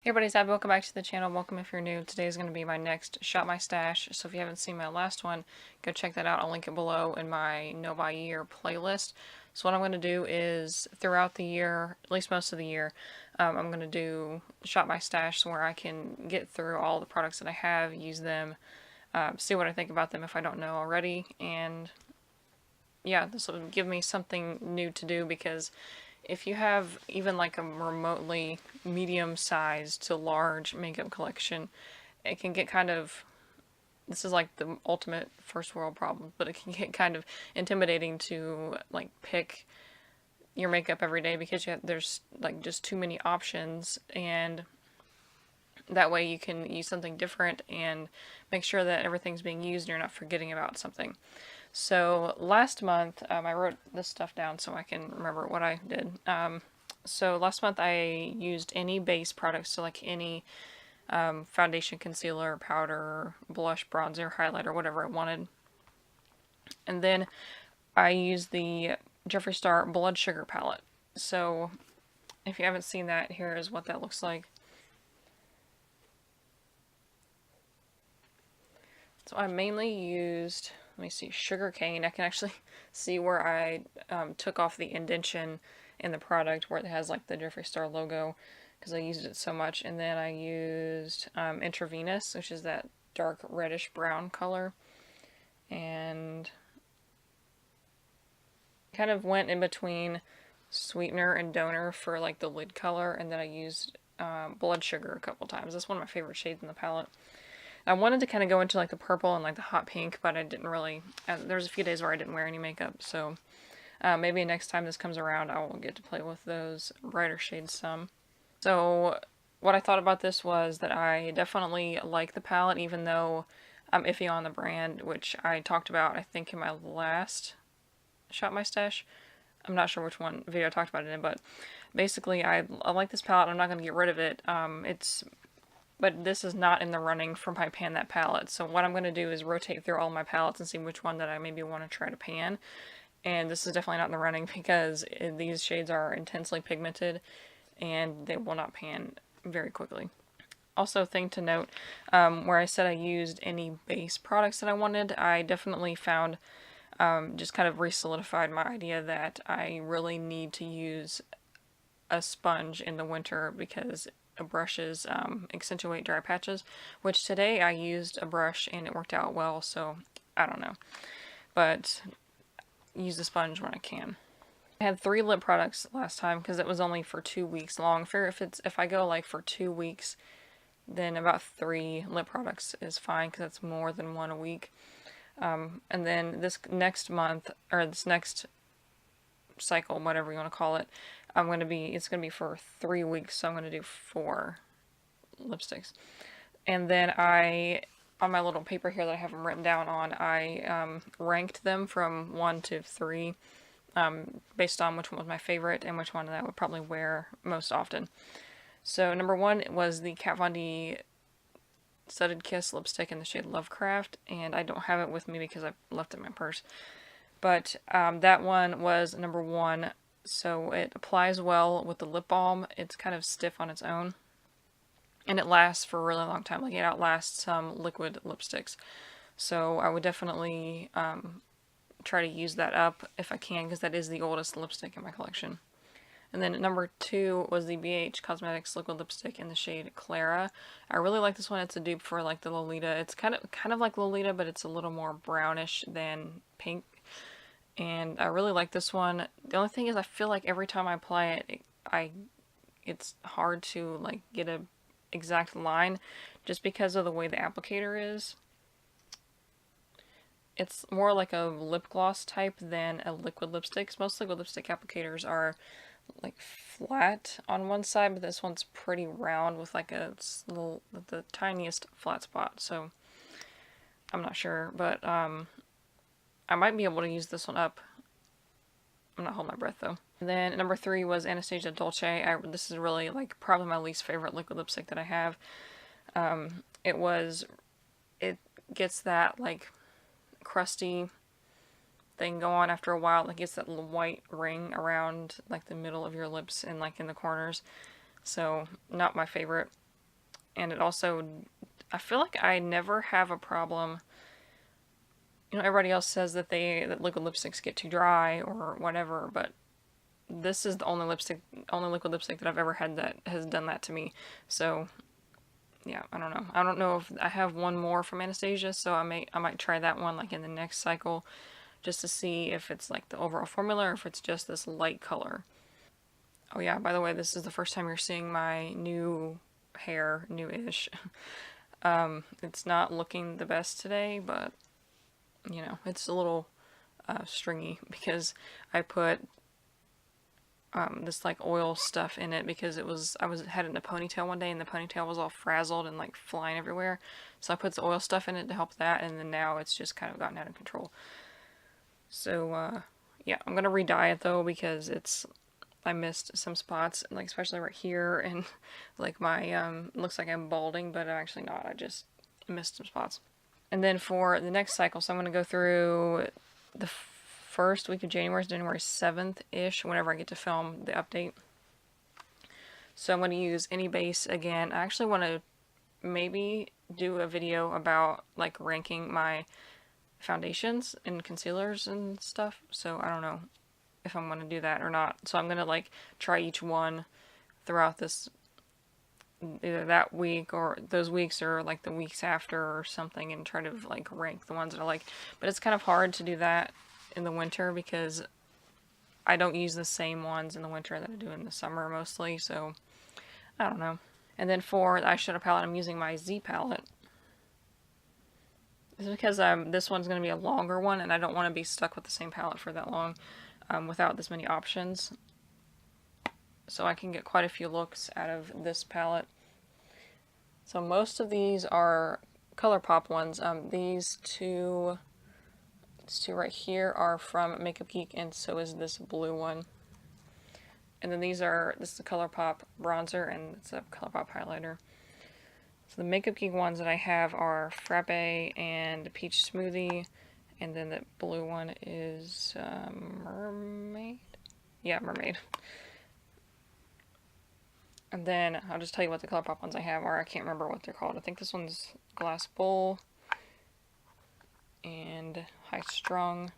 Hey everybody, it's Abby. Welcome back to the channel. Welcome if you're new. Today is going to be my next Shop My Stash. So if you haven't seen my last one, go check that out. I'll link it below in my Know by Year playlist. So what I'm going to do is throughout the year, at least most of the year, I'm going to do Shop My Stash where I can get through all the products that I have, use them, see what I think about them if I don't know already, and yeah, this will give me something new to do because if you have even like a remotely medium sized to large makeup collection, it can get kind of, this is like the ultimate first world problem, but it can get kind of intimidating to like pick your makeup every day because there's like just too many options, and that way you can use something different and make sure that everything's being used and you're not forgetting about something. So last month, I wrote this stuff down so I can remember what I did. So last month I used any base products, so like any foundation, concealer, powder, blush, bronzer, highlighter, whatever I wanted. And then I used the Jeffree Star Blood Sugar palette. So if you haven't seen that, here is what that looks like. So I mainly used, let me see, sugar cane. I can actually see where I took off the indentation in the product where it has like the Jeffree Star logo because I used it so much. And then I used Intravenous, which is that dark reddish brown color. And kind of went in between sweetener and donor for like the lid color. And then I used blood sugar a couple times. That's one of my favorite shades in the palette. I wanted to kind of go into like the purple and like the hot pink, but I didn't really. There's a few days where I didn't wear any makeup, so maybe next time this comes around, I will get to play with those brighter shades some. So what I thought about this was that I definitely like the palette, even though I'm iffy on the brand, which I talked about I think in my last Shop My Stash. I'm not sure which one video I talked about it in, but basically I like this palette. I'm not going to get rid of it. But this is not in the running for my pan that palette. So what I'm going to do is rotate through all my palettes and see which one that I maybe want to try to pan. And this is definitely not in the running because these shades are intensely pigmented and they will not pan very quickly. Also, thing to note, where I said I used any base products that I wanted, I definitely found, just kind of re-solidified my idea that I really need to use a sponge in the winter because brushes accentuate dry patches, which today I used a brush and it worked out well, so I don't know. But use the sponge when I can. I had 3 lip products last time because it was only for 2 weeks long. If I go like for 2 weeks, then about 3 lip products is fine because that's more than one a week. And then this next month, or this next cycle, whatever you want to call it, it's gonna be for 3 weeks, so I'm gonna do 4 lipsticks. And then on my little paper here that I have them written down on, I ranked them from 1 to 3, based on which one was my favorite and which one that I would probably wear most often. So number 1 was the Kat Von D Studded Kiss lipstick in the shade Lovecraft, and I don't have it with me because I left it in my purse. But that one was number 1. So it applies well with the lip balm. It's kind of stiff on its own. And it lasts for a really long time. Like, it outlasts some liquid lipsticks. So I would definitely try to use that up if I can, because that is the oldest lipstick in my collection. And then number 2 was the BH Cosmetics liquid lipstick in the shade Clara. I really like this one. It's a dupe for like the Lolita. It's kind of like Lolita, but it's a little more brownish than pink. And I really like this one. The only thing is I feel like every time I apply it, it's hard to like get a exact line just because of the way the applicator is. It's more like a lip gloss type than a liquid lipstick. Most liquid lipstick applicators are like flat on one side, but this one's pretty round with like the tiniest flat spot. So I'm not sure, but I might be able to use this one up. I'm not holding my breath though. And then number 3 was Anastasia Dolce. This is really like probably my least favorite liquid lipstick that I have. It gets that like crusty thing go on after a while. Like, gets that little white ring around like the middle of your lips and like in the corners. So not my favorite. And it also, I feel like I never have a problem. You know, everybody else says that that liquid lipsticks get too dry or whatever, but this is the only liquid lipstick that I've ever had that has done that to me. So yeah, I don't know. I don't know if I have one more from Anastasia, so I might try that one like in the next cycle, just to see if it's like the overall formula or if it's just this light color. Oh yeah, by the way, this is the first time you're seeing my new hair, new-ish. It's not looking the best today, but you know, it's a little stringy because I put this like oil stuff in it because I had it in a ponytail one day and the ponytail was all frazzled and like flying everywhere. So I put the oil stuff in it to help that, and then now it's just kind of gotten out of control. So yeah, I'm gonna re-dye it though because I missed some spots, like especially right here, and like my looks like I'm balding, but I'm actually not. I just missed some spots. And then for the next cycle, so I'm gonna go through the first week of January, January 7th ish, whenever I get to film the update. So I'm going to use any base again. I actually want to maybe do a video about like ranking my foundations and concealers and stuff. So I don't know if I'm going to do that or not. So I'm going to like try each one throughout this, either that week or those weeks or like the weeks after or something, and try to like rank the ones that I like. But it's kind of hard to do that in the winter because I don't use the same ones in the winter that I do in the summer mostly, so I don't know. And then for the eyeshadow palette, I'm using my Z palette. This is because this one's going to be a longer one, and I don't want to be stuck with the same palette for that long without this many options. So I can get quite a few looks out of this palette. So most of these are ColourPop ones. These two right here are from Makeup Geek, and so is this blue one. And then this is a ColourPop bronzer, and it's a ColourPop highlighter. So the Makeup Geek ones that I have are Frappe and Peach Smoothie, and then the blue one is Mermaid? Yeah, Mermaid. And then I'll just tell you what the ColourPop ones I have are. I can't remember what they're called. I think this one's Glass Bowl and High Strung.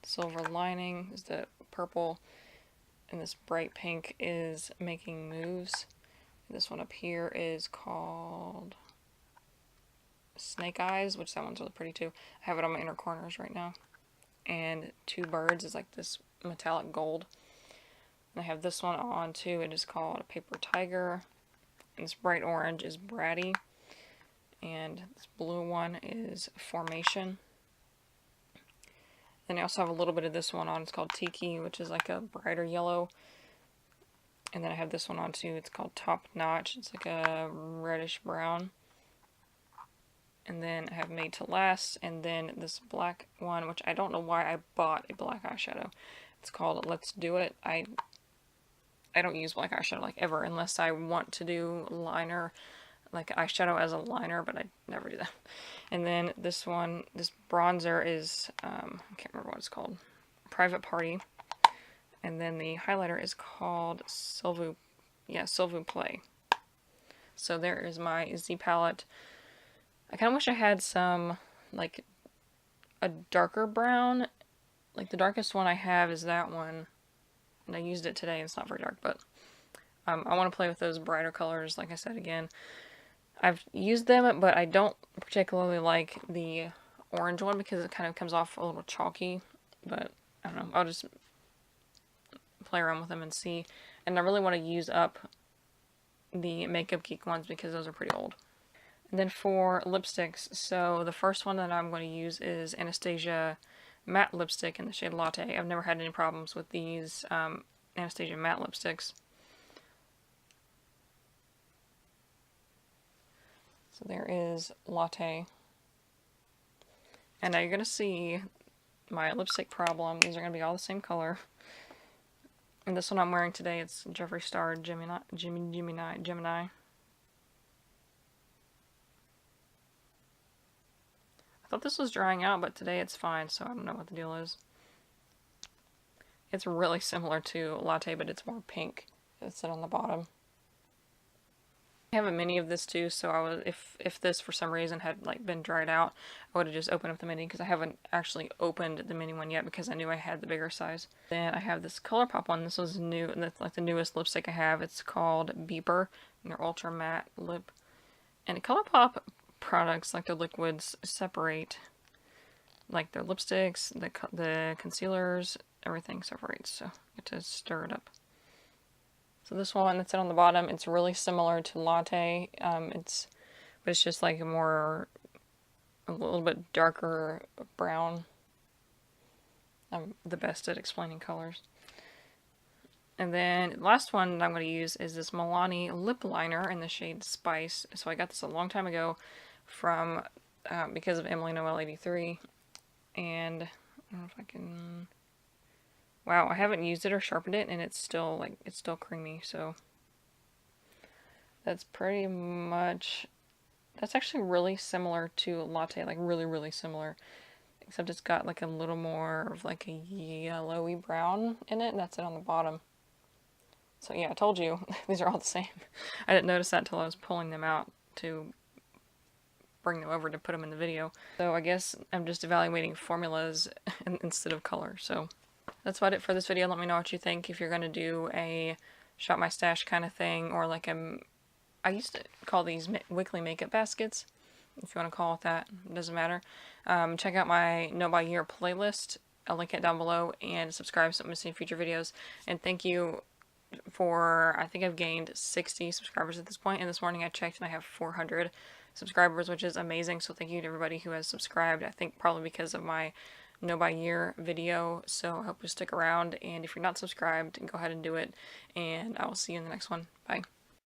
Silver Lining is the purple, and this bright pink is Making Moves. This one up here is called Snake Eyes, which that one's really pretty too. I have it on my inner corners right now. And Two Birds is like this metallic gold. And I have this one on too. It is called Paper Tiger. And this bright orange is Bratty. And this blue one is Formation. Then I also have a little bit of this one on. It's called Tiki, which is like a brighter yellow. And then I have this one on too. It's called Top Notch. It's like a reddish brown. And then I have Made to Last. And then this black one, which I don't know why I bought a black eyeshadow. It's called Let's Do It. I don't use black eyeshadow like ever unless I want to do liner, like eyeshadow as a liner, but I never do that. And then this one, this bronzer is, I can't remember what it's called, Private Party. And then the highlighter is called S'il vous Play. So there is my Z palette. I kind of wish I had some, like, a darker brown. Like, the darkest one I have is that one. And I used it today, and it's not very dark, but I want to play with those brighter colors, like I said again. I've used them, but I don't particularly like the orange one because it kind of comes off a little chalky. But, I don't know, I'll just play around with them and see. And I really want to use up the Makeup Geek ones because those are pretty old. And then for lipsticks, so the first one that I'm going to use is Anastasia matte lipstick in the shade Latte. I've never had any problems with these Anastasia matte lipsticks. So there is Latte. And now you're going to see my lipstick problem. These are going to be all the same color. And this one I'm wearing today, it's Jeffree Star Gemini. I thought this was drying out, but today it's fine, so I don't know what the deal is. It's really similar to Latte, but it's more pink. It's on the bottom. I have a mini of this too, so I would, if this for some reason had like been dried out, I would have just opened up the mini, because I haven't actually opened the mini one yet because I knew I had the bigger size. Then I have this ColourPop one. This was new, and that's like the newest lipstick I have. It's called Beeper, and they're ultra matte lip. And ColourPop products, like their liquids, separate, like their lipsticks, the concealers, everything separates. So you have to stir it up. So this one that's on the bottom, it's really similar to Latte. But it's just like a little bit darker brown. I'm the best at explaining colors. And then the last one that I'm going to use is this Milani lip liner in the shade Spice. So I got this a long time ago from because of Emily Noel 83, and I don't know if I can. Wow, I haven't used it or sharpened it, and it's still creamy. So that's pretty much. That's actually really similar to Latte, like really, really similar. Except it's got like a little more of like a yellowy brown in it, and that's it on the bottom. So yeah, I told you, these are all the same. I didn't notice that until I was pulling them out to bring them over to put them in the video. So I guess I'm just evaluating formulas instead of color. So that's about it for this video. Let me know what you think. If you're going to do a shop my stash kind of thing, or like I used to call these weekly makeup baskets, if you want to call it that, it doesn't matter. Check out my Note by Year playlist. I'll link it down below, and subscribe so you don't miss any future videos. And thank you for, I think I've gained 60 subscribers at this point, and this morning I checked and I have 400 subscribers, which is amazing. So thank you to everybody who has subscribed. I think probably because of my Know by Year video. So I hope you stick around, and if you're not subscribed, go ahead and do it, and I will see you in the next one. Bye.